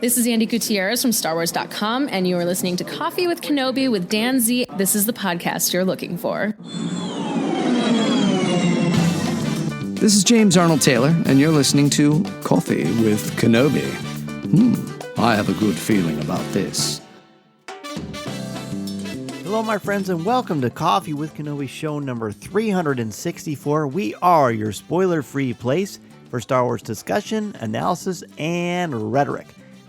This is Andy Gutierrez from StarWars.com, and you are listening to Coffee with Kenobi with Dan Z. This is the podcast you're looking for. This is James Arnold Taylor, and you're listening to Coffee with Kenobi. I have a good feeling about this. Hello, my friends, and welcome to Coffee with Kenobi show number 364. We are your spoiler-free place for Star Wars discussion, analysis, and rhetoric.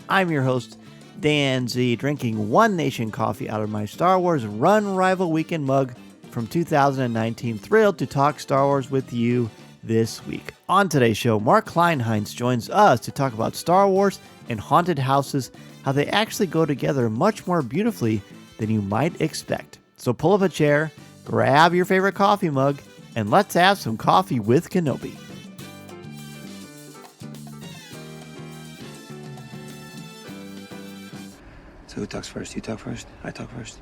I'm your host, Dan Z, drinking One Nation coffee out of my Star Wars Run Rival Weekend mug from 2019. Thrilled to talk Star Wars with you this week. On today's show, Marc Kleinhenz joins us to talk about Star Wars and haunted houses, how they actually go together much more beautifully than you might expect. So pull up a chair, grab your favorite coffee mug, and let's have some coffee with Kenobi. So who talks first? You talk first? I talk first.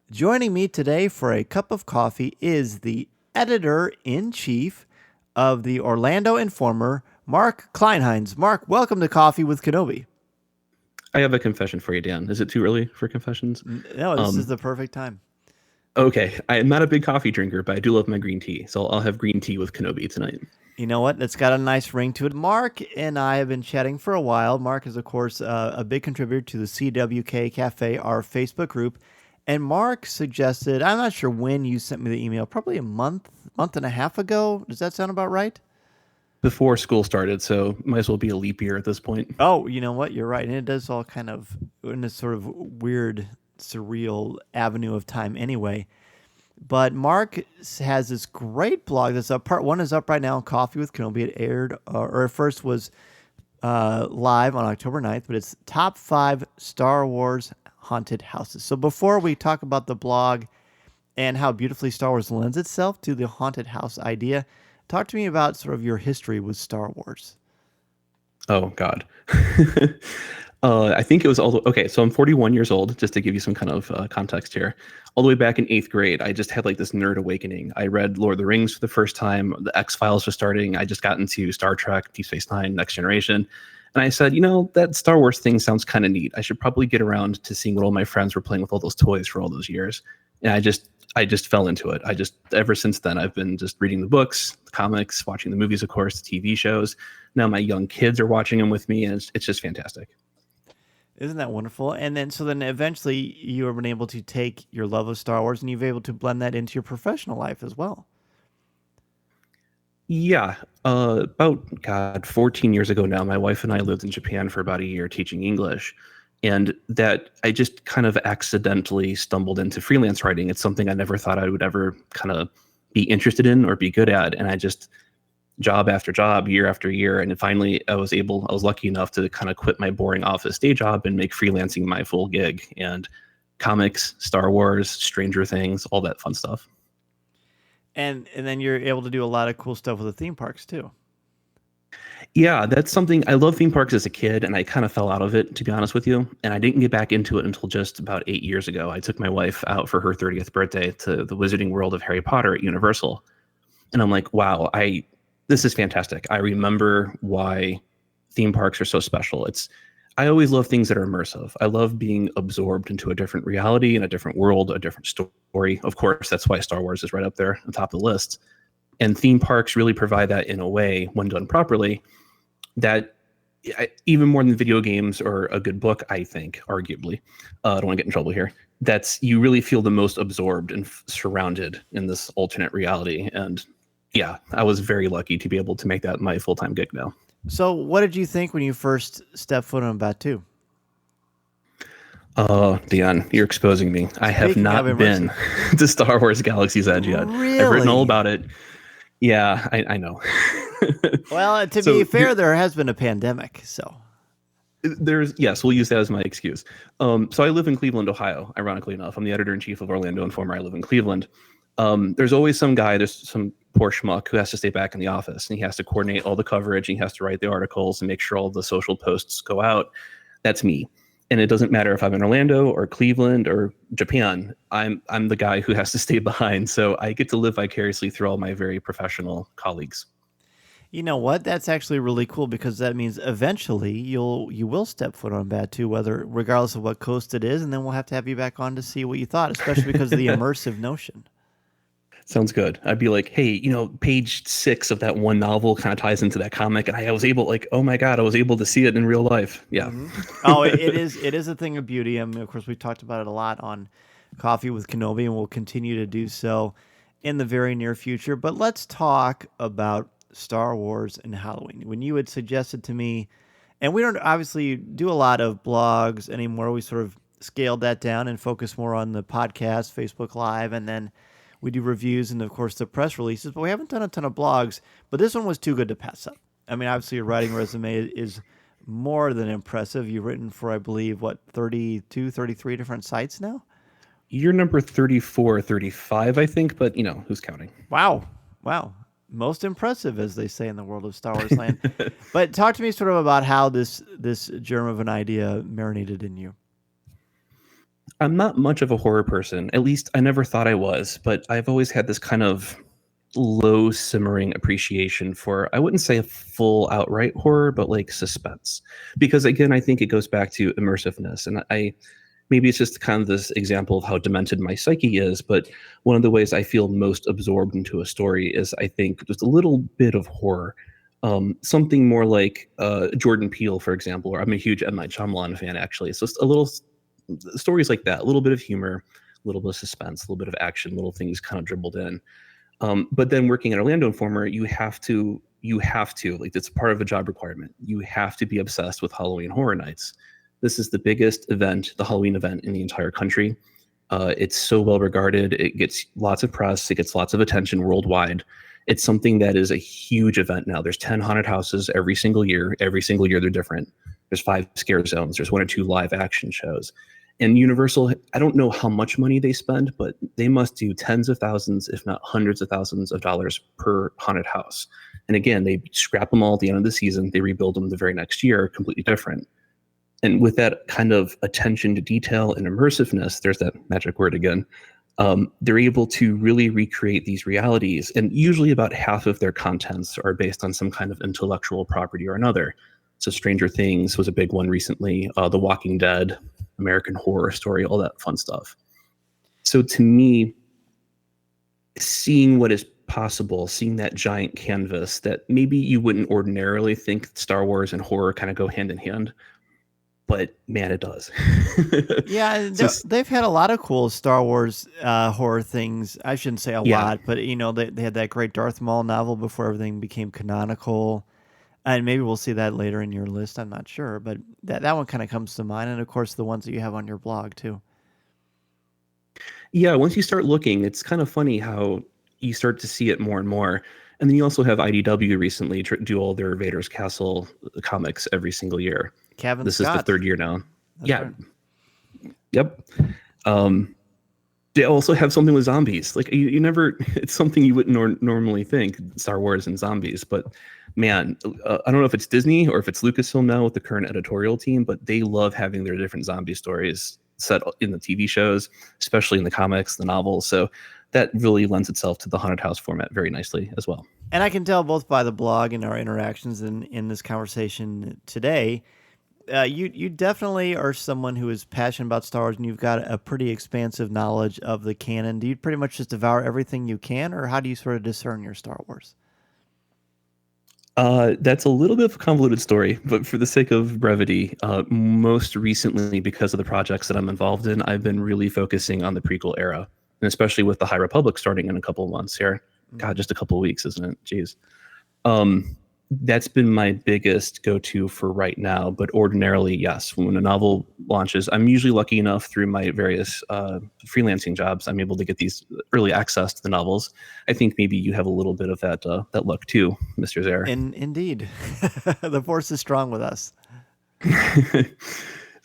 Joining me today for a cup of coffee is the editor-in-chief of the Orlando Informer, Marc Kleinhenz. Marc, welcome to Coffee with Kenobi. I have a confession for you, Dan. Is it too early for confessions? No, this is the perfect time. Okay. I'm not a big coffee drinker, but I do love my green tea. So I'll have green tea with Kenobi tonight. You know what? It's got a nice ring to it. Marc and I have been chatting for a while. Marc is, of course, a big contributor to the CWK Cafe, our Facebook group. And Marc suggested, I'm not sure when you sent me the email, probably a month and a half ago. Does that sound about right? Before school started, so might as well be a leap year at this point. Oh, you know what? You're right. And it does all kind of in a sort of weird, surreal avenue of time anyway. But Marc has this great blog that's up. Part one is up right now on Coffee with Kenobi. It aired, or at first was live on October 9th, but it's top 5 Star Wars haunted houses. So before we talk about the blog and how beautifully Star Wars lends itself to the haunted house idea, talk to me about sort of your history with Star Wars. Oh, God. I think it was okay, so I'm 41 years old, just to give you some kind of context here. All the way back in 8th grade, I just had like this nerd awakening. I read Lord of the Rings for the first time. The X-Files was starting. I just got into Star Trek, Deep Space Nine, Next Generation. And I said, that Star Wars thing sounds kind of neat. I should probably get around to seeing what all my friends were playing with all those toys for all those years. And I just fell into it. Ever since then, I've been just reading the books, the comics, watching the movies, of course, the TV shows. Now my young kids are watching them with me, and it's just fantastic. Isn't that wonderful? And then eventually you have been able to take your love of Star Wars and you've been able to blend that into your professional life as well. Yeah. About 14 years ago now, my wife and I lived in Japan for about a year teaching English. And that I just kind of accidentally stumbled into freelance writing. It's something I never thought I would ever kind of be interested in or be good at. And I just job after job, year after year. And finally I was lucky enough to kind of quit my boring office day job and make freelancing my full gig. And comics, Star Wars, Stranger Things, all that fun stuff. And then you're able to do a lot of cool stuff with the theme parks too. Yeah, that's something. I love theme parks as a kid, and I kind of fell out of it, to be honest with you. And I didn't get back into it until just about 8 years ago. I took my wife out for her 30th birthday to the Wizarding World of Harry Potter at Universal. And I'm like, wow, this is fantastic. I remember why theme parks are so special. I always love things that are immersive. I love being absorbed into a different reality and a different world, a different story. Of course, that's why Star Wars is right up there on top of the list. And theme parks really provide that in a way, when done properly, that even more than video games or a good book, I think, arguably, I don't want to get in trouble here, you really feel the most absorbed and surrounded in this alternate reality. And yeah, I was very lucky to be able to make that my full-time gig now. So what did you think when you first stepped foot on Batuu? Oh, Dion, you're exposing me. I have not been to Star Wars Galaxy's Edge yet. Really? I've written all about it. Yeah, I know. Well, to be fair, there has been a pandemic, so. Yes, we'll use that as my excuse. So I live in Cleveland, Ohio, ironically enough. I'm the editor-in-chief of Orlando Informer. I live in Cleveland. There's always there's some poor schmuck who has to stay back in the office, and he has to coordinate all the coverage, and he has to write the articles and make sure all the social posts go out. That's me. And it doesn't matter if I'm in Orlando or Cleveland or Japan. I'm the guy who has to stay behind. So I get to live vicariously through all my very professional colleagues. You know what? That's actually really cool because that means eventually you will step foot on Batu, whether regardless of what coast it is, and then we'll have to have you back on to see what you thought, especially because of the immersive notion. Sounds good. I'd be like, hey, page 6 of that one novel kind of ties into that comic, and I was able, like, oh my god, I was able to see it in real life. Yeah. Oh, it is a thing of beauty. I mean, of course, we talked about it a lot on Coffee with Kenobi, and we'll continue to do so in the very near future. But let's talk about Star Wars and Halloween. When you had suggested to me, and we don't obviously do a lot of blogs anymore, we sort of scaled that down and focus more on the podcast, Facebook Live, and then we do reviews and, of course, the press releases, but we haven't done a ton of blogs. But this one was too good to pass up. I mean, obviously, your writing resume is more than impressive. You've written for, I believe, 32, 33 different sites now? You're number 34, 35, I think, but, who's counting? Wow. Most impressive, as they say in the world of Star Wars land. But talk to me sort of about how this germ of an idea marinated in you. I'm not much of a horror person. At least I never thought I was, but I've always had this kind of low simmering appreciation for, I wouldn't say a full outright horror, but like suspense. Because again, I think it goes back to immersiveness. And maybe it's just kind of this example of how demented my psyche is, but one of the ways I feel most absorbed into a story is, I think, just a little bit of horror. Something more like Jordan Peele, for example, or I'm a huge M. Night Shyamalan fan, actually. So it's a little stories like that, a little bit of humor, a little bit of suspense, a little bit of action, little things kind of dribbled in. But then working at Orlando Informer, you have to, like, it's part of a job requirement. You have to be obsessed with Halloween Horror Nights. This is the biggest event, the Halloween event in the entire country. It's so well regarded. It gets lots of press. It gets lots of attention worldwide. It's something that is a huge event now. There's 10 haunted houses every single year. Every single year they're different. There's 5 scare zones. There's 1 or 2 live action shows. And Universal, I don't know how much money they spend, but they must do tens of thousands, if not hundreds of thousands of dollars per haunted house. And again, they scrap them all at the end of the season. They rebuild them the very next year, completely different. And with that kind of attention to detail and immersiveness, there's that magic word again, they're able to really recreate these realities. And usually about half of their contents are based on some kind of intellectual property or another. So Stranger Things was a big one recently, The Walking Dead, American Horror Story, all that fun stuff. So to me, seeing what is possible, seeing that giant canvas that maybe you wouldn't ordinarily think Star Wars and horror kind of go hand in hand, but man, it does. Yeah, they've had a lot of cool Star Wars horror things. I shouldn't say a lot, but they had that great Darth Maul novel before everything became canonical. And maybe we'll see that later in your list. I'm not sure, but that one kind of comes to mind. And of course, the ones that you have on your blog too. Yeah, once you start looking, it's kind of funny how you start to see it more and more. And then you also have IDW recently do all their Vader's Castle comics every single year. This is the 3rd year now. That's yeah. Right. Yep. They also have something with zombies. Like you never, it's something you wouldn't normally think, Star Wars and zombies. But man, I don't know if it's Disney or if it's Lucasfilm now with the current editorial team, but they love having their different zombie stories set in the TV shows, especially in the comics, the novels. So that really lends itself to the haunted house format very nicely as well. And I can tell both by the blog and our interactions in this conversation today, you definitely are someone who is passionate about Star Wars, and you've got a pretty expansive knowledge of the canon. Do you pretty much just devour everything you can, or how do you sort of discern your Star Wars? That's a little bit of a convoluted story, but for the sake of brevity, most recently, because of the projects that I'm involved in, I've been really focusing on the prequel era, and especially with the High Republic starting in a couple of months here. God, just a couple of weeks, isn't it? Jeez. That's been my biggest go-to for right now. But ordinarily, yes, when a novel launches, I'm usually lucky enough through my various freelancing jobs, I'm able to get these early access to the novels. I think maybe you have a little bit of that luck too, Mr. Zare. Indeed. The force is strong with us.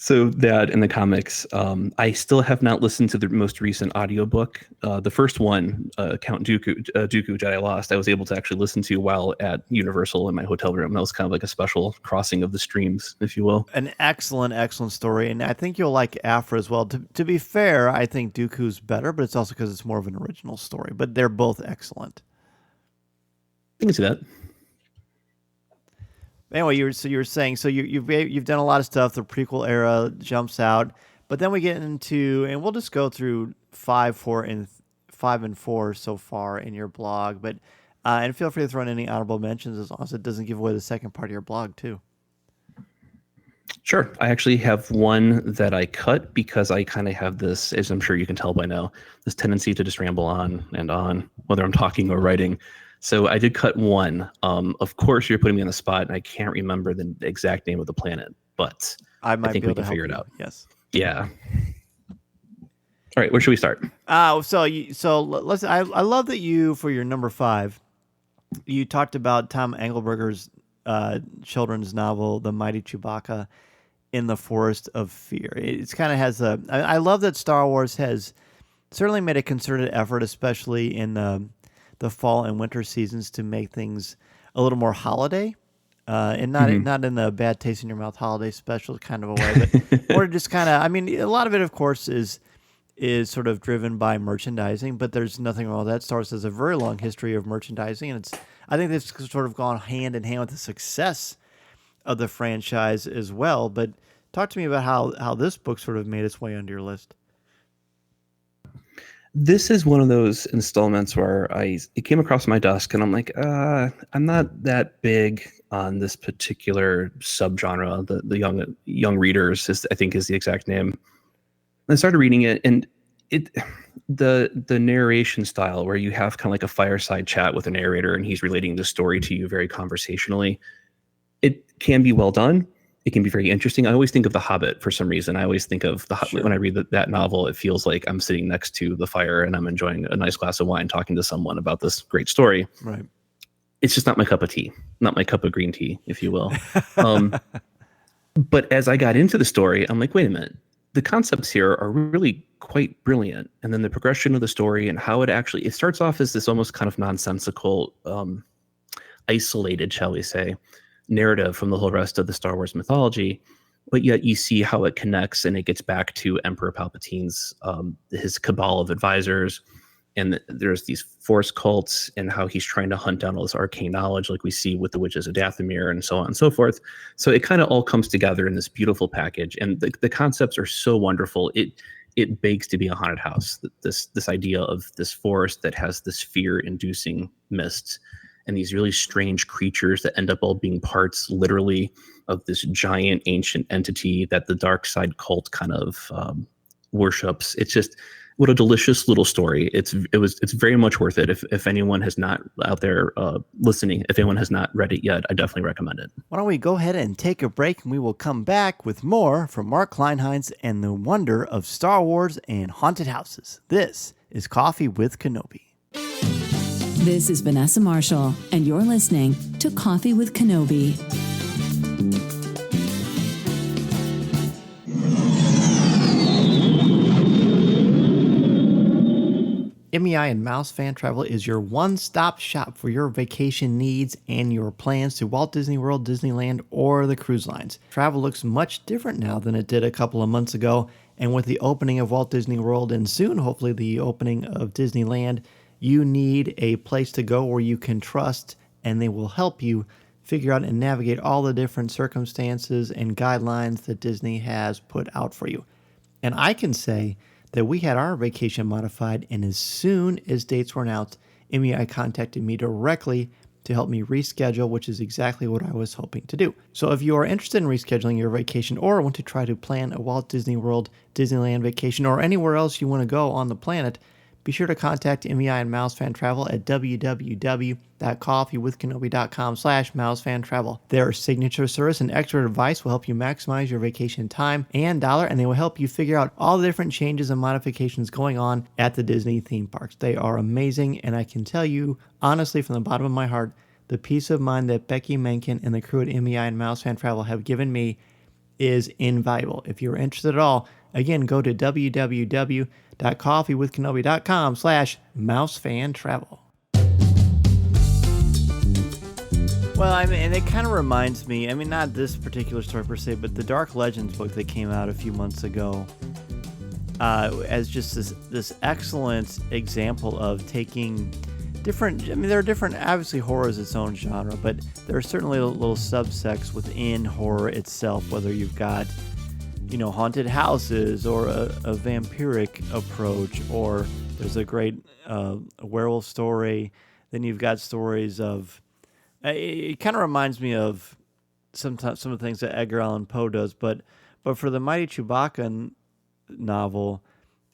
So that and the comics, I still have not listened to the most recent audiobook. The first one, Count Dooku, Jedi Lost, I was able to actually listen to while at Universal in my hotel room. That was kind of like a special crossing of the streams, if you will. An excellent, excellent story. And I think you'll like Afra as well. To be fair, I think Dooku's better, but it's also because it's more of an original story. But they're both excellent. I can see that. Anyway, you were saying you've done a lot of stuff. The prequel era jumps out, but then we get into, and we'll just go through 5, 4, and 4 so far in your blog. But and feel free to throw in any honorable mentions as long as it doesn't give away the second part of your blog too. Sure. I actually have one that I cut because I kind of have this, as I'm sure you can tell by now, this tendency to just ramble on and on, whether I'm talking or writing. So I did cut one. Of course, you're putting me on the spot, and I can't remember the exact name of the planet, but I think we can figure it out. Yes. Yeah. All right. Where should we start? So let's. I love that you, for your number 5, you talked about Tom Engelberger's children's novel, The Mighty Chewbacca in the Forest of Fear. It's kind of has a. I love that Star Wars has certainly made a concerted effort, especially in the fall and winter seasons, to make things a little more holiday, and not in the bad taste in your mouth holiday special kind of a way, but more just kind of. I mean, a lot of it, of course, is sort of driven by merchandising, but there's nothing wrong with that. Star Wars has a very long history of merchandising, and I think they've sort of gone hand in hand with the success of the franchise as well. But talk to me about how this book sort of made its way onto your list. This is one of those installments where it came across my desk, and I'm like, I'm not that big on this particular subgenre. The young readers I think is the exact name. I started reading it, and the narration style, where you have kind of like a fireside chat with a narrator, and he's relating the story to you very conversationally. It can be well done. It can be very interesting. I always think of The Hobbit for some reason. I always think of when I read that novel, it feels like I'm sitting next to the fire and I'm enjoying a nice glass of wine, talking to someone about this great story. Right. It's just not my cup of tea, not my cup of green tea, if you will. But as I got into the story, I'm like, wait a minute. The concepts here are really quite brilliant. And then the progression of the story and how it starts off as this almost kind of nonsensical, isolated, shall we say, narrative from the whole rest of the Star Wars mythology, but yet you see how it connects, and it gets back to Emperor Palpatine's his cabal of advisors, and there's these Force cults, and how he's trying to hunt down all this arcane knowledge, like we see with the Witches of Dathomir, and so on and so forth. So it kind of all comes together in this beautiful package, and the concepts are so wonderful. It begs to be a haunted house. This idea of this forest that has this fear-inducing mist, and these really strange creatures that end up all being parts, literally, of this giant ancient entity that the dark side cult kind of worships. It's just, what a delicious little story. It's very much worth it. If anyone has not out there listening, if anyone has not read it yet, I definitely recommend it. Why don't we go ahead and take a break, and we will come back with more from Marc Kleinhenz and the wonder of Star Wars and haunted houses. This is Coffee with Kenobi. This is Vanessa Marshall, and you're listening to Coffee with Kenobi. MEI and Mouse Fan Travel is your one-stop shop for your vacation needs and your plans to Walt Disney World, Disneyland, or the cruise lines. Travel looks much different now than it did a couple of months ago, and with the opening of Walt Disney World and soon, hopefully, the opening of Disneyland, you need a place to go where you can trust, and they will help you figure out and navigate all the different circumstances and guidelines that Disney has put out for you. And I can say that we had our vacation modified, and as soon as dates were announced, MEI contacted me directly to help me reschedule, which is exactly what I was hoping to do. So if you are interested in rescheduling your vacation, or want to try to plan a Walt Disney World, Disneyland vacation, or anywhere else you want to go on the planet, be sure to contact MEI and Mouse Fan Travel at www.coffeewithkenobi.com/mousefantravel. Their signature service and expert advice will help you maximize your vacation time and dollar, and they will help you figure out all the different changes and modifications going on at the Disney theme parks. They are amazing, and I can tell you, honestly, from the bottom of my heart, the peace of mind that Becky Menken and the crew at MEI and Mouse Fan Travel have given me is invaluable. If you're interested at all, again, go to www.coffeewithkenobi.com/mousefantravel. Well, I mean, and it kind of reminds me, I mean, not this particular story per se, but the Dark Legends book that came out a few months ago, as just this excellent example of taking different. I mean, there are different. Obviously, horror is its own genre, but there are certainly little subsects within horror itself. Whether you've got, haunted houses, or a vampiric approach, or there's a great werewolf story. Then you've got stories of. It kind of reminds me of some of the things that Edgar Allan Poe does, but for the Mighty Chewbacca novel,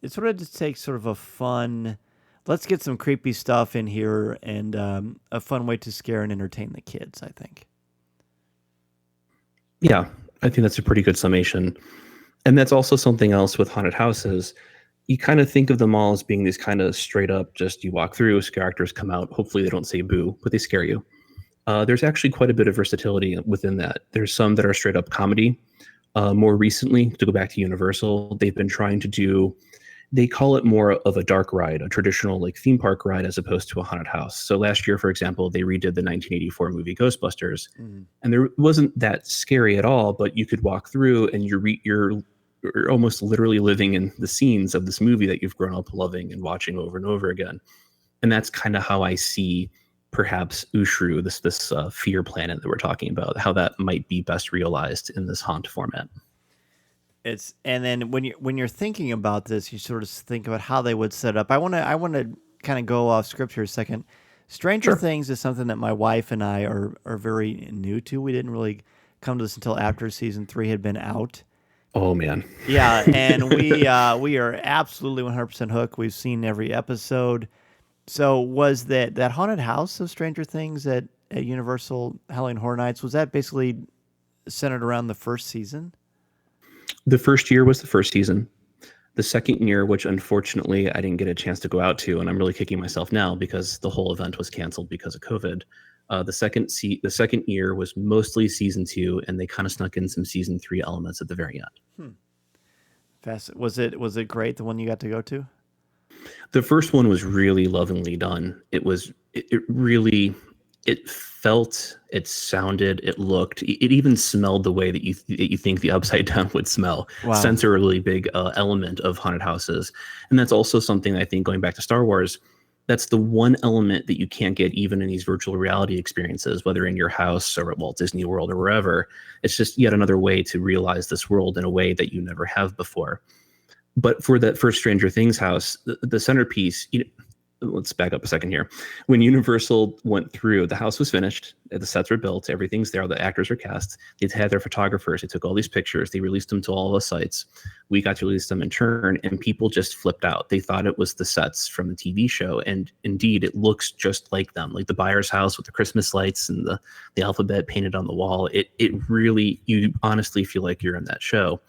it sort of just takes sort of a fun. Let's get some creepy stuff in here, and a fun way to scare and entertain the kids, I think. Yeah, I think that's a pretty good summation. And that's also something else with haunted houses. You kind of think of them all as being these kind of straight up, just you walk through, characters come out. Hopefully they don't say boo, but they scare you. There's actually quite a bit of versatility within that. There's some that are straight up comedy. More recently, to go back to Universal, they've been trying to do, they call it more of a dark ride, a traditional like theme park ride, as opposed to a haunted house. So last year, for example, they redid the 1984 movie Ghostbusters, and there wasn't that scary at all, but you could walk through and you're almost literally living in the scenes of this movie that you've grown up loving and watching over and over again. And that's kind of how I see perhaps Ushru, this fear planet that we're talking about, how that might be best realized in this haunt format. And then when you're thinking about this, you sort of think about how they would set up. I want to kind of go off script here a second. Stranger Things is something that my wife and I are very new to. We didn't really come to this until after season 3 had been out. Oh man. Yeah, and we are absolutely 100% hooked. We've seen every episode. So was that haunted house of Stranger Things at Universal Halloween Horror Nights, was that basically centered around the first season? The first year was the first season. The second year, which unfortunately I didn't get a chance to go out to, and I'm really kicking myself now because the whole event was canceled because of COVID. The second year was mostly season 2, and they kind of snuck in some season 3 elements at the very end. Was it great, the one you got to go to? The first one was really lovingly done. It felt, it sounded, it looked, it even smelled the way that you think the Upside Down would smell. Wow. Sense a really big element of haunted houses. And that's also something I think, going back to Star Wars, that's the one element that you can't get even in these virtual reality experiences, whether in your house or at Walt Disney World or wherever. It's just yet another way to realize this world in a way that you never have before. But for that first Stranger Things house, the centerpiece, let's back up a second here. When Universal went through, the house was finished, the sets were built, everything's there, the actors are cast, they had their photographers, they took all these pictures, they released them to all the sites. We got to release them in turn, and people just flipped out. They thought it was the sets from the TV show, and indeed, it looks just like them, like the Byers house with the Christmas lights and the alphabet painted on the wall. It really, you honestly feel like you're in that show.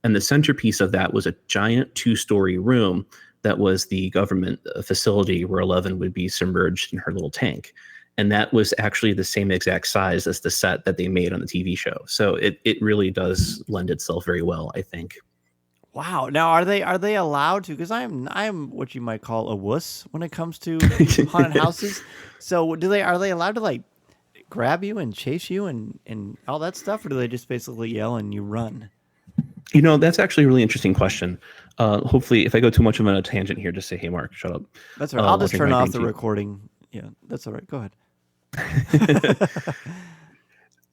And the centerpiece of that was a giant 2-story room that was the government facility where Eleven would be submerged in her little tank. And that was actually the same exact size as the set that they made on the TV show. So it really does lend itself very well, I think. Wow. Now, are they allowed to? Because I am what you might call a wuss when it comes to haunted houses. So are they allowed to like grab you and chase you and all that stuff, or do they just basically yell and you run? That's actually a really interesting question. Hopefully, if I go too much of a tangent here, just say, "Hey, Mark, shut up." That's all right. I'll just turn off the recording. Yeah, that's all right. Go ahead.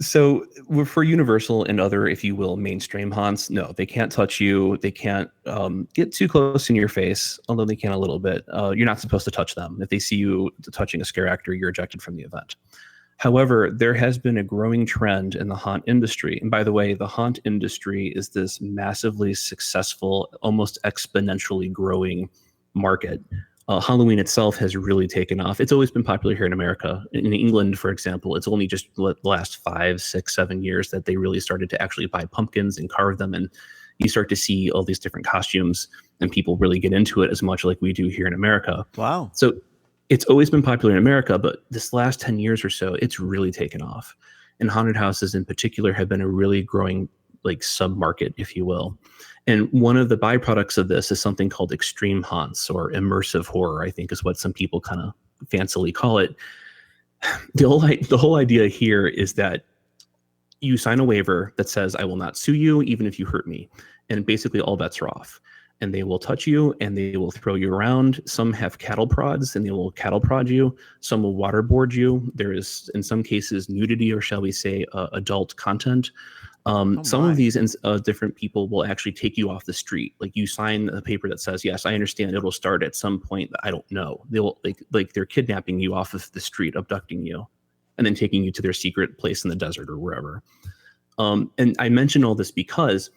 So for Universal and other, if you will, mainstream haunts, no, they can't touch you. They can't get too close in your face, although they can a little bit. You're not supposed to touch them. If they see you touching a scare actor, you're ejected from the event. However, there has been a growing trend in the haunt industry. And by the way, the haunt industry is this massively successful, almost exponentially growing market. Halloween itself has really taken off. It's always been popular here in America. In England, for example, it's only just the last 5, 6, 7 years that they really started to actually buy pumpkins and carve them. And you start to see all these different costumes and people really get into it as much like we do here in America. Wow. So it's always been popular in America, but this last 10 years or so, it's really taken off. And haunted houses in particular have been a really growing like sub-market, if you will. And one of the byproducts of this is something called extreme haunts or immersive horror, I think is what some people kind of fancily call it. The whole idea here is that you sign a waiver that says, I will not sue you even if you hurt me. And basically all bets are off. and they will touch you and they will throw you around. Some have cattle prods and they will cattle prod you. Some will waterboard you. There is, in some cases, nudity, or shall we say, adult content. Some of these different people will actually take you off the street. Like, you sign a paper that says, yes, I understand it'll start at some point that I don't know. They'll like they're kidnapping you off of the street, abducting you, and then taking you to their secret place in the desert or wherever. And I mention all this because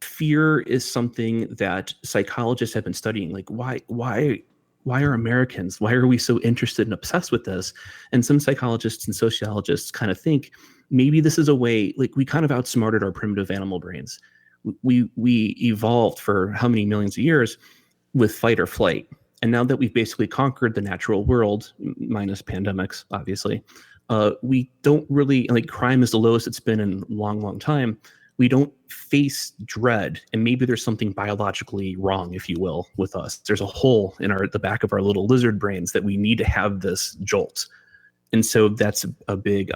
fear is something that psychologists have been studying. Like, why are Americans, why are we so interested and obsessed with this? And some psychologists and sociologists kind of think maybe this is a way, like, we kind of outsmarted our primitive animal brains. We evolved for how many millions of years with fight or flight. And now that we've basically conquered the natural world, minus pandemics, obviously, we don't really, like, crime is the lowest it's been in a long, long time. We don't face dread, and maybe there's something biologically wrong, if you will, with us. There's a hole in the back of our little lizard brains that we need to have this jolt. And so that's a big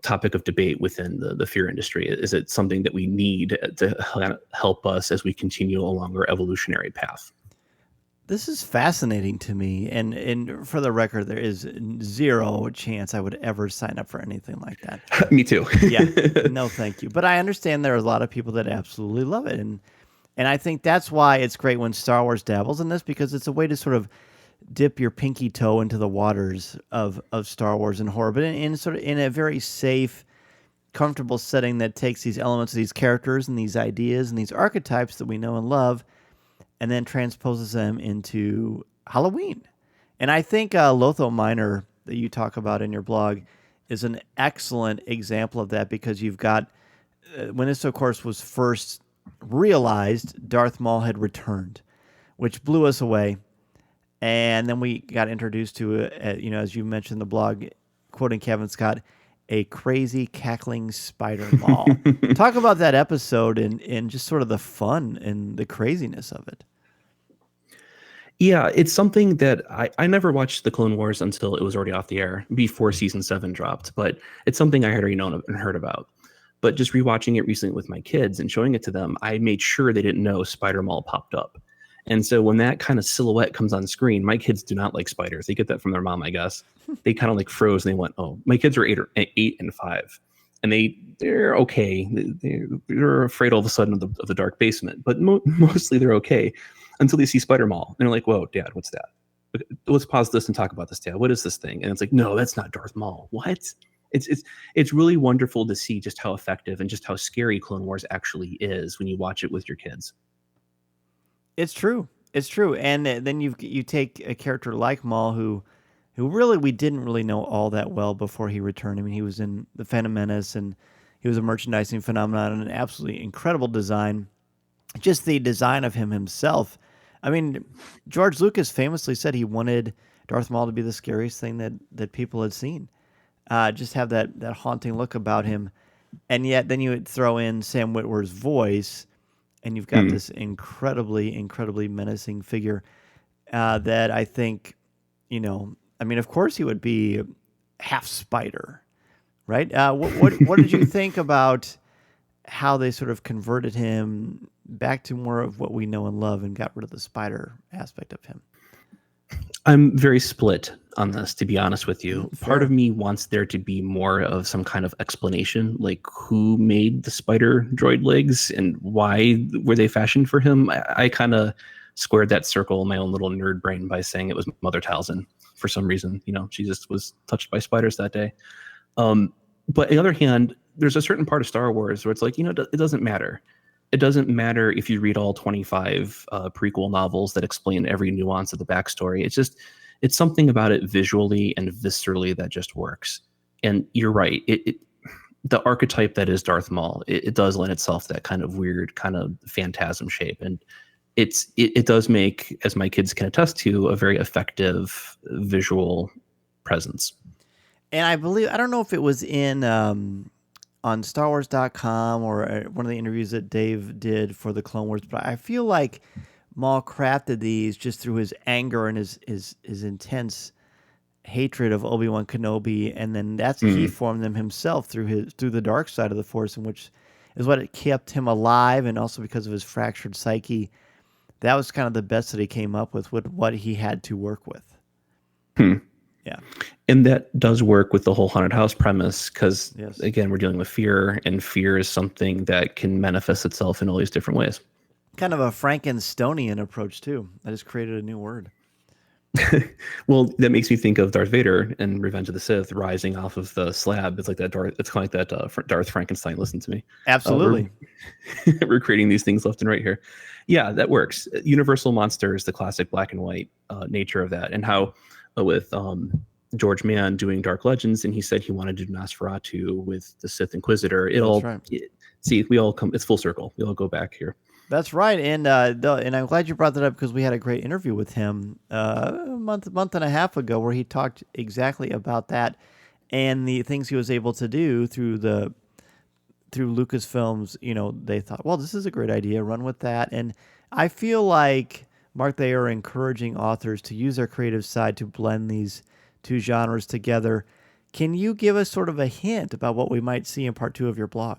topic of debate within the fear industry. Is it something that we need to help us as we continue along our evolutionary path? This is fascinating to me, and for the record, there is zero chance I would ever sign up for anything like that. Me too. Yeah, no, thank you. But I understand there are a lot of people that absolutely love it, and I think that's why it's great when Star Wars dabbles in this, because it's a way to sort of dip your pinky toe into the waters of Star Wars and horror, but in a very safe, comfortable setting that takes these elements of these characters and these ideas and these archetypes that we know and love, and then transposes them into Halloween. And I think Lotho Minor, that you talk about in your blog, is an excellent example of that, because you've got, when this, of course, was first realized, Darth Maul had returned, which blew us away. And then we got introduced to, as you mentioned in the blog, quoting Kevin Scott, a crazy cackling spider Maul. Talk about that episode and just sort of the fun and the craziness of it. Yeah, it's something that I never watched the Clone Wars until it was already off the air, before season 7 dropped, but it's something I had already known and heard about. But just rewatching it recently with my kids and showing it to them, I made sure they didn't know Spider Maul popped up. And so when that kind of silhouette comes on screen, my kids do not like spiders. They get that from their mom, I guess. They kind of like froze and they went, oh, my kids are 8 and 5. And they're okay. They're afraid all of a sudden of the dark basement, but mostly they're okay until they see Spider Maul. And they're like, whoa, Dad, what's that? Let's pause this and talk about this, Dad. What is this thing? And it's like, no, that's not Darth Maul. What? It's really wonderful to see just how effective and just how scary Clone Wars actually is when you watch it with your kids. It's true. It's true. And then you take a character like Maul, who really we didn't really know all that well before he returned. I mean, he was in The Phantom Menace, and he was a merchandising phenomenon and an absolutely incredible design. Just the design of him himself. I mean, George Lucas famously said he wanted Darth Maul to be the scariest thing that people had seen. Just have that haunting look about him. And yet then you would throw in Sam Witwer's voice, and you've got this incredibly, incredibly menacing figure that I think, I mean, of course he would be half spider, right? What did you think about how they sort of converted him back to more of what we know and love and got rid of the spider aspect of him? I'm very split on this, to be honest with you. Fair. Part of me wants there to be more of some kind of explanation, like who made the spider droid legs and why were they fashioned for him. I kind of squared that circle in my own little nerd brain by saying it was Mother Talzin for some reason. She just was touched by spiders that day. But on the other hand, there's a certain part of Star Wars where it's like, it doesn't matter. It doesn't matter if you read all 25 prequel novels that explain every nuance of the backstory. It's something about it visually and viscerally that just works. And you're right. The archetype that is Darth Maul, it does lend itself to that kind of weird kind of phantasm shape. And it does make, as my kids can attest to, a very effective visual presence. And I don't know if it was in on StarWars.com or one of the interviews that Dave did for the Clone Wars, but I feel like Maul crafted these just through his anger and his intense hatred of Obi-Wan Kenobi, and then he formed them himself through the dark side of the Force, in which, is what it kept him alive, and also because of his fractured psyche. That was kind of the best that he came up with what he had to work with. Yeah. And that does work with the whole haunted house premise because, Yes. again, we're dealing with fear, and fear is something that can manifest itself in all these different ways. Kind of a Frankensteinian approach, too. I just created a new word. Well, that makes me think of Darth Vader in Revenge of the Sith rising off of the slab. It's like that. It's kind of like that Darth Frankenstein. Listen to me. Absolutely. We're creating these things left and right here. Yeah, that works. Universal Monster is the classic black and white nature of that, and how with George Mann doing Dark Legends, and he said he wanted to do Nosferatu with the Sith Inquisitor. See, we all come. It's full circle. We all go back here. That's right, and I'm glad you brought that up because we had a great interview with him a month and a half ago where he talked exactly about that and the things he was able to do through Lucasfilms. You know, they thought, well, this is a great idea, run with that. And I feel like, Mark, they are encouraging authors to use their creative side to blend these two genres together. Can you give us sort of a hint about what we might see in part 2 of your blog?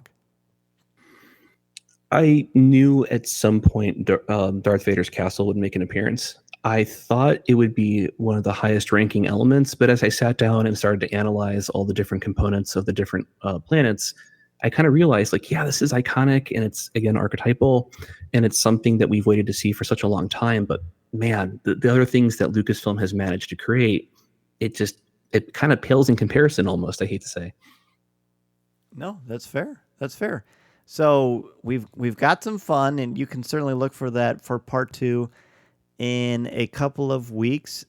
I knew at some point Darth Vader's castle would make an appearance. I thought it would be one of the highest ranking elements, but as I sat down and started to analyze all the different components of the different planets, I kind of realized, like, yeah, this is iconic, and it's, again, archetypal, and it's something that we've waited to see for such a long time. But man, the other things that Lucasfilm has managed to create, it kind of pales in comparison almost, I hate to say. No, that's fair. That's fair. So we've got some fun, and you can certainly look for that for part 2 in a couple of weeks.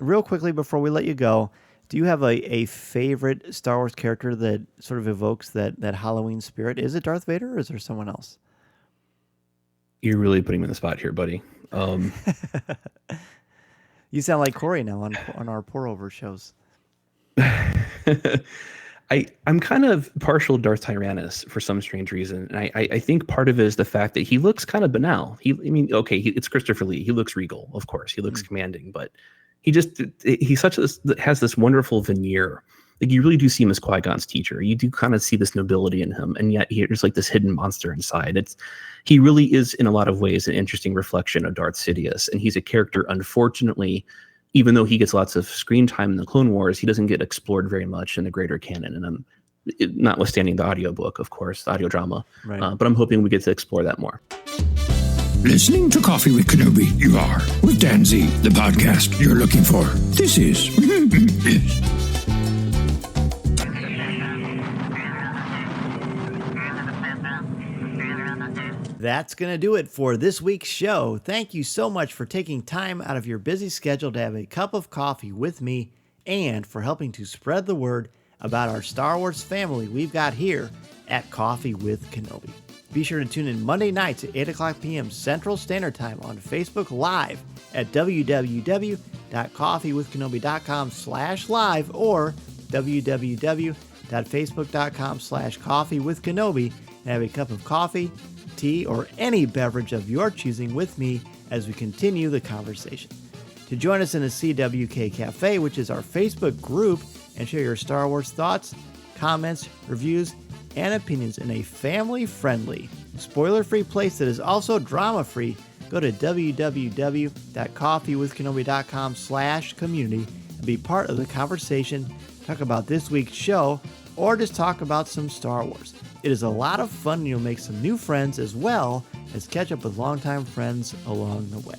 Real quickly before we let you go, do you have a favorite Star Wars character that sort of evokes that Halloween spirit? Is it Darth Vader, or is there someone else? You're really putting me in the spot here, buddy. You sound like Corey now on our pour-over shows. I'm kind of partial to Darth Tyrannus for some strange reason. And I think part of it is the fact that he looks kind of banal. It's Christopher Lee. He looks regal, of course. He looks commanding, but he has this wonderful veneer. Like, you really do see him as Qui-Gon's teacher. You do kind of see this nobility in him, and yet there's like this hidden monster inside. He really is, in a lot of ways, an interesting reflection of Darth Sidious, and he's a character, unfortunately, even though he gets lots of screen time in the Clone Wars, he doesn't get explored very much in the greater canon. And notwithstanding the audiobook, of course, the audio drama. Right. But I'm hoping we get to explore that more. Listening to Coffee with Kenobi, you are, with Dan Z, the podcast you're looking for. This is... yes. That's going to do it for this week's show. Thank you so much for taking time out of your busy schedule to have a cup of coffee with me, and for helping to spread the word about our Star Wars family we've got here at Coffee with Kenobi. Be sure to tune in Monday nights at 8 o'clock p.m. Central Standard Time on Facebook Live at www.coffeewithkenobi.com/live or www.facebook.com/coffeewithkenobi and have a cup of coffee, tea, or any beverage of your choosing with me as we continue the conversation. To join us in the CWK Cafe, which is our Facebook group, and share your Star Wars thoughts, comments, reviews, and opinions in a family-friendly, spoiler-free place that is also drama-free, go to www.coffeewithkenobi.com/community and be part of the conversation, talk about this week's show, or just talk about some Star Wars. It is a lot of fun, and you'll make some new friends as well as catch up with longtime friends along the way.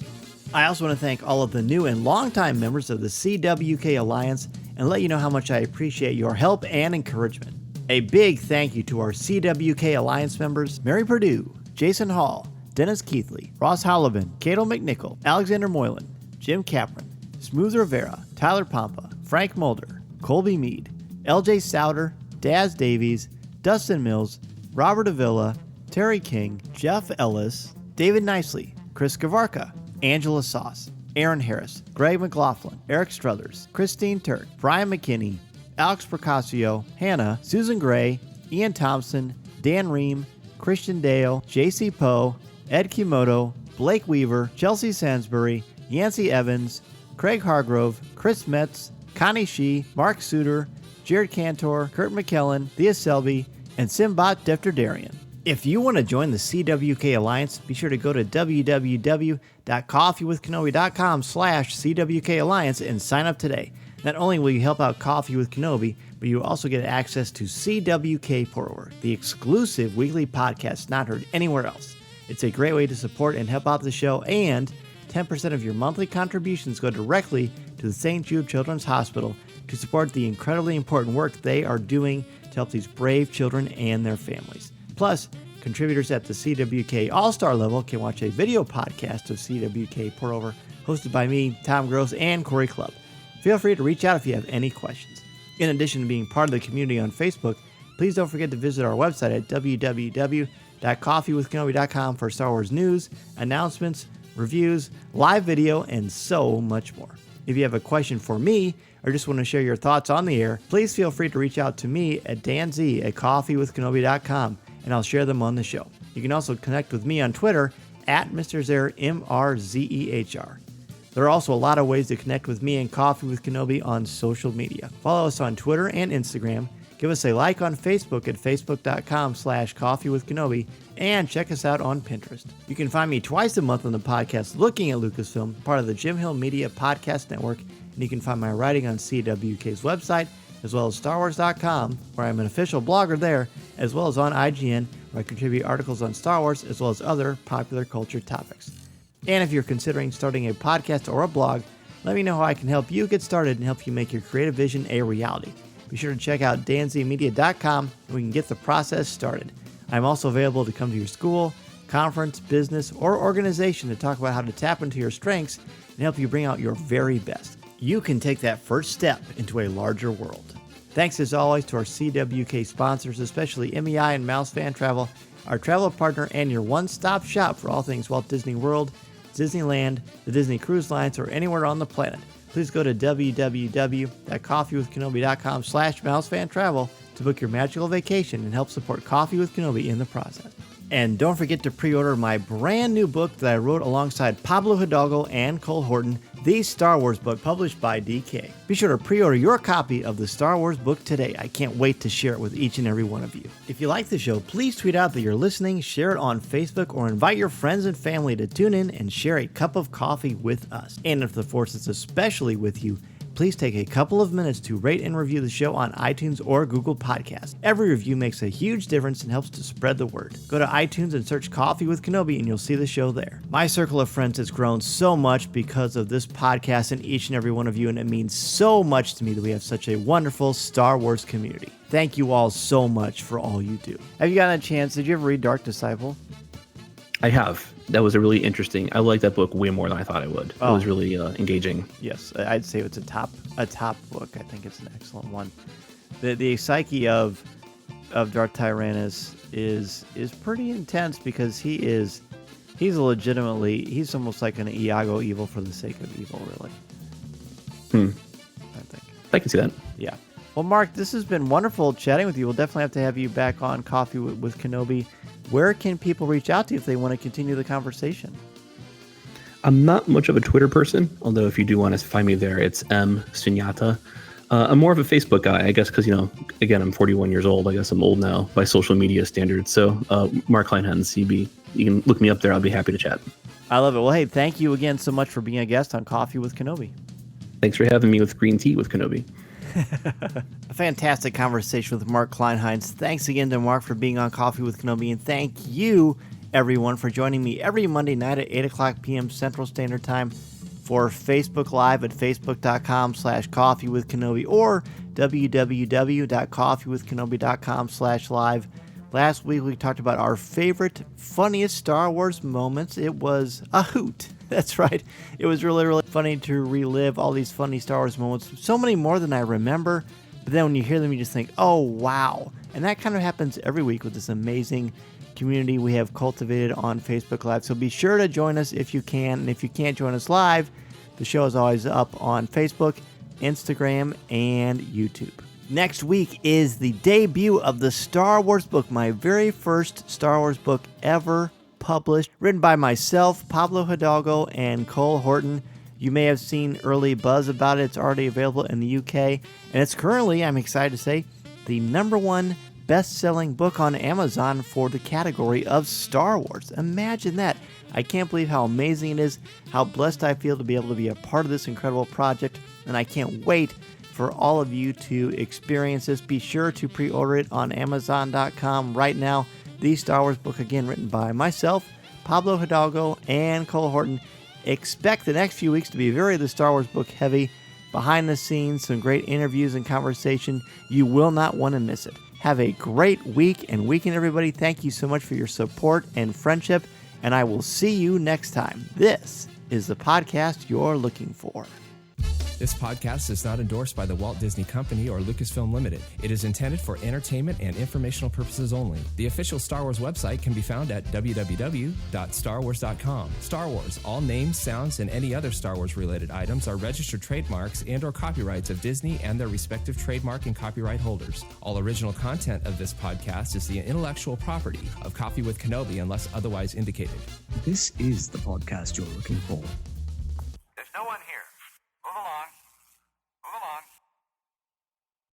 I also want to thank all of the new and longtime members of the CWK Alliance and let you know how much I appreciate your help and encouragement. A big thank you to our CWK Alliance members, Mary Perdue, Jason Hall, Dennis Keithley, Ross Halloban, Cato McNichol, Alexander Moylan, Jim Capron, Smooth Rivera, Tyler Pompa, Frank Mulder, Colby Mead, LJ Souter, Daz Davies, Dustin Mills, Robert Avila, Terry King, Jeff Ellis, David Nicely, Chris Gavarka, Angela Sauce, Aaron Harris, Greg McLaughlin, Eric Struthers, Christine Turk, Brian McKinney, Alex Procasio, Hannah, Susan Gray, Ian Thompson, Dan Ream, Christian Dale, JC Poe, Ed Kimoto, Blake Weaver, Chelsea Sansbury, Yancey Evans, Craig Hargrove, Chris Metz, Connie Shee, Mark Suter, Jared Cantor, Kurt McKellen, Thea Selby, and Simbat Defterdarian. If you want to join the CWK Alliance, be sure to go to www.coffeewithkenobi.com/CWK Alliance and sign up today. Not only will you help out Coffee with Kenobi, but you will also get access to CWK Pour-Over, the exclusive weekly podcast not heard anywhere else. It's a great way to support and help out the show, and 10% of your monthly contributions go directly to the St. Jude Children's Hospital to support the incredibly important work they are doing to help these brave children and their families. Plus, contributors at the CWK All-Star level can watch a video podcast of CWK Pour-Over hosted by me, Tom Gross, and Corey Clubb. Feel free to reach out if you have any questions. In addition to being part of the community on Facebook, please don't forget to visit our website at www.coffeewithkenobi.com for Star Wars news, announcements, reviews, live video, and so much more. If you have a question for me or just want to share your thoughts on the air, please feel free to reach out to me at danz@coffeewithkenobi.com, and I'll share them on the show. You can also connect with me on Twitter at Mr. Zer, MRZEHR. There are also a lot of ways to connect with me and Coffee with Kenobi on social media. Follow us on Twitter and Instagram. Give us a like on Facebook at facebook.com/coffeewithkenobi, and check us out on Pinterest. You can find me twice a month on the podcast Looking at Lucasfilm, part of the Jim Hill Media Podcast Network, and you can find my writing on CWK's website, as well as StarWars.com, where I'm an official blogger there, as well as on IGN, where I contribute articles on Star Wars, as well as other popular culture topics. And if you're considering starting a podcast or a blog, let me know how I can help you get started and help you make your creative vision a reality. Be sure to check out danzmedia.com and we can get the process started. I'm also available to come to your school, conference, business, or organization to talk about how to tap into your strengths and help you bring out your very best. You can take that first step into a larger world. Thanks as always to our CWK sponsors, especially MEI and Mouse Fan Travel, our travel partner and your one-stop shop for all things Walt Disney World, Disneyland, the Disney Cruise Lines, or anywhere on the planet. Please go to www.coffeewithkenobi.com/mousefantravel to book your magical vacation and help support Coffee with Kenobi in the process. And don't forget to pre-order my brand new book that I wrote alongside Pablo Hidalgo and Cole Horton, the Star Wars book published by DK. Be sure to pre-order your copy of the Star Wars book today. I can't wait to share it with each and every one of you. If you like the show, please tweet out that you're listening, share it on Facebook, or invite your friends and family to tune in and share a cup of coffee with us. And if the Force is especially with you, please take a couple of minutes to rate and review the show on iTunes or Google Podcasts. Every review makes a huge difference and helps to spread the word. Go to iTunes and search Coffee with Kenobi and you'll see the show there. My circle of friends has grown so much because of this podcast and each and every one of you, and it means so much to me that we have such a wonderful Star Wars community. Thank you all so much for all you do. Have you gotten a chance? Did you ever read Dark Disciple? I have. That was a really interesting. I like that book way more than I thought I would. Oh. It was really engaging. Yes, I'd say it's a top book. I think it's an excellent one. The psyche of Darth Tyrannus is pretty intense because he's almost like an Iago evil for the sake of evil, really. I think. I can see that. Yeah. Well, Mark, this has been wonderful chatting with you. We'll definitely have to have you back on Coffee with Kenobi. Where can people reach out to you if they want to continue the conversation? I'm not much of a Twitter person, although if you do want to find me there, it's M. Sunyata. I'm more of a Facebook guy, I guess, because, again, I'm 41 years old. I guess I'm old now by social media standards. So Marc Kleinhenz, you can look me up there. I'll be happy to chat. I love it. Well, hey, thank you again so much for being a guest on Coffee with Kenobi. Thanks for having me with Green Tea with Kenobi. A fantastic conversation with Marc Kleinhenz. Thanks again to Mark for being on Coffee with Kenobi, and thank you, everyone, for joining me every Monday night at 8 o'clock p.m. Central Standard Time for Facebook Live at facebook.com/coffeewithkenobi or www.coffeewithkenobi.com/live. Last week, we talked about our favorite, funniest Star Wars moments. It was a hoot. That's right. It was really, really funny to relive all these funny Star Wars moments. So many more than I remember. But then when you hear them, you just think, oh, wow. And that kind of happens every week with this amazing community we have cultivated on Facebook Live. So be sure to join us if you can. And if you can't join us live, the show is always up on Facebook, Instagram, and YouTube. Next week is the debut of the Star Wars book, my very first Star Wars book ever published, written by myself, Pablo Hidalgo, and Cole Horton. You may have seen early buzz about it. It's already available in the UK, and it's currently, I'm excited to say, the #1 best-selling book on Amazon for the category of Star Wars. Imagine that. I can't believe how amazing it is, how blessed I feel to be able to be a part of this incredible project, and I can't wait for all of you to experience this. Be sure to pre-order it on Amazon.com right now. The Star Wars book, again, written by myself, Pablo Hidalgo, and Cole Horton. Expect the next few weeks to be very the Star Wars book heavy. Behind the scenes, some great interviews and conversation. You will not want to miss it. Have a great week and weekend, everybody. Thank you so much for your support and friendship, and I will see you next time. This is the podcast you're looking for. This podcast is not endorsed by the Walt Disney Company or Lucasfilm Limited. It is intended for entertainment and informational purposes only. The official Star Wars website can be found at www.starwars.com. Star Wars, all names, sounds, and any other Star Wars-related items are registered trademarks and/or copyrights of Disney and their respective trademark and copyright holders. All original content of this podcast is the intellectual property of Coffee with Kenobi unless otherwise indicated. This is the podcast you're looking for. There's no one here.